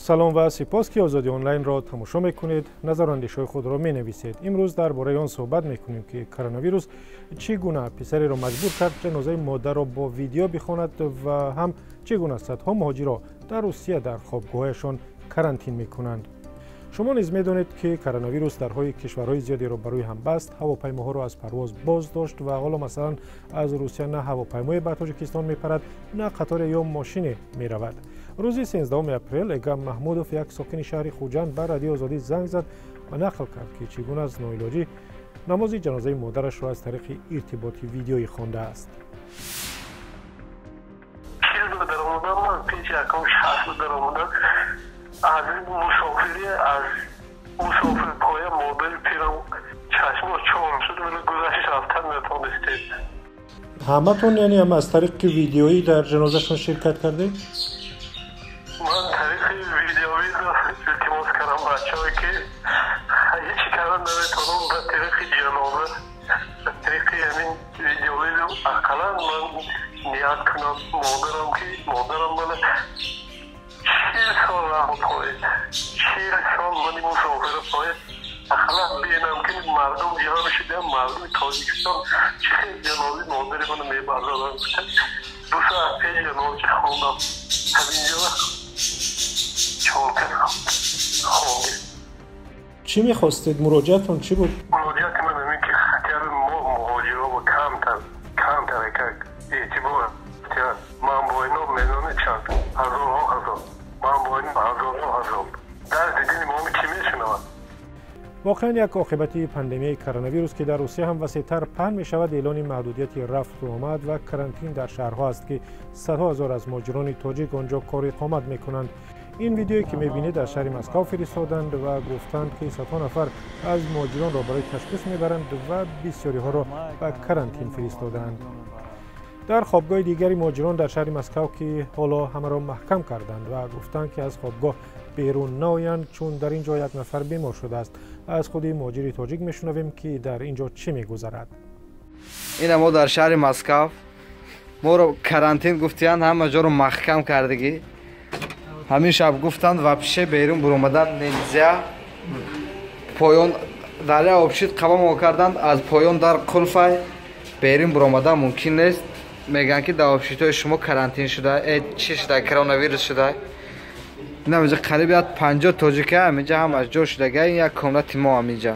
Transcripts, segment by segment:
سلام و سپاس که آزادی آنلاین را تماشا میکنید. نظر و اندیشه خود را می نویسید. امروز درباره آن صحبت میکنیم که کرونا ویروس چگونه پسری را مجبور کرد جنازه مادر را با ویدیو بخواند و هم چگونه صدها مهاجر را در روسیه در خوابگاهشان کرانتین میکنند. شما نیز میدانید که کرونا ویروس درهای کشورهای زیادی را بروی هم بست. هواپیماها را از پرواز باز داشت و حالا مثلا از روسیه نه هواپیمای به تاجیکستان میپرد نه قطار یا ماشین میرود. روز 13 اپریل ایگام محمودوف یک ساکن شهر خوجند به رادیو آزادی زنگ زد و نقل کرد که چگونه از ناعلاجی نماز جنازه مادرش را از طریق ارتباطی ویدیویی خوانده است. از مسافری از مسافر پای مادر پیرم چشم چون شد ولی گذشت رفتن نتونستید. همتون یعنی هم از طریق ویدیویی در جنازهشون شرکت کردید؟ من طریق ویدیویی التماس کردم بچه‌ای که هیچ کردن نمیتونم به طریق جنازه به طریق همین ویدیویی اقلا من نیت کنم مادرم من 40 سال راه پایید 40 سال منی مسافر پایید اخلا بینم که مردم جهان شده مردم تاجیکستان چه جنازه مادر من میبردارن 2 ساعت پیش جنازه خوندم همینجا چون خونده. چی میخواستید؟ مراجعتون چی بود؟ مراجعت من همین که خطر ما مهاجرها و کمتر که اعتبار من با اینا میلیون چند هزار من با این هزار در دیدین ما چی میشنوند. واقعا یک عاقبت پاندمی کرونا ویروس که در روسیه هم وسیع‌تر پهن می شود اعلان محدودیت رفت و آمد و کرانتین در شهرها است که صدها هزار از مهاجران تاجیک آنجا کار اقامت می کنند. این ویدیویی که می بینید در شهر مسکو فرستادند و گفتند که صدها نفر از مهاجران را برای تشخیص میبرند و بسیاری ها را به کرانتین فرستادند. در خوابگاه دیگری مهاجران در شهر مسکو که حالا همه را محکم کردند و گفتند که از خوابگاه بیرون نآیند چون در اینجا یک نفر بیمار شده است. از خود مهاجر تاجیک میشنویم که در اینجا چه میگذرد. این ما در شهر مسکو ما رو کرانتین گفتند، همه جا رو محکم کردگی. همین شب گفتند و پیش بیرون برآمدن نمی‌زیا. پایان در آبشید قبام کردند، از پایان در قلفای بیرون برآمدن ممکن نیست. میگن که در آبشیدهای شما کرانتین شده، چی شده؟ کرونا ویروس شده. اینجا قریب 50 تاجیکه همینجا هم از جا شدگی. این یک کاملت ما همینجا.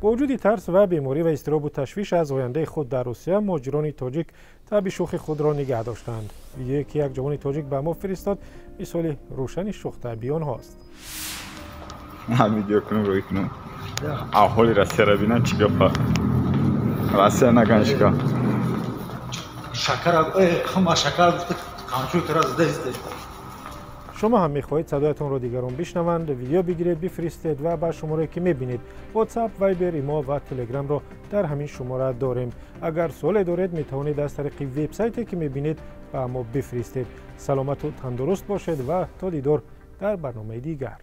با وجود ترس و بیماری و اضطراب و تشویش از آینده خود در روسیه، مهاجران تاجیک طبع شوخ خود را نگه داشتند. یکی یک جوان تاجیک به ما فرستاد مثال روشن شوخ طبعیان هاست. ویدیو کنم روی کنم احوالی راسته را بینن چی گفت راسته نگنشگاه شکر خما شکر گفت کامچوی کرا زده است. شما هم میخواهید صدایتان را دیگران بشنوند، ویدیو بگیرید بفرستید و به شماره که میبینید واتساپ، وایبر، ایما و تلگرام را در همین شماره داریم. اگر سوالی دارید میتوانید از طریق وبسایتی که میبینید به ما بفرستید. سلامت و تندرست باشید و تا دیدار در برنامه دیگر.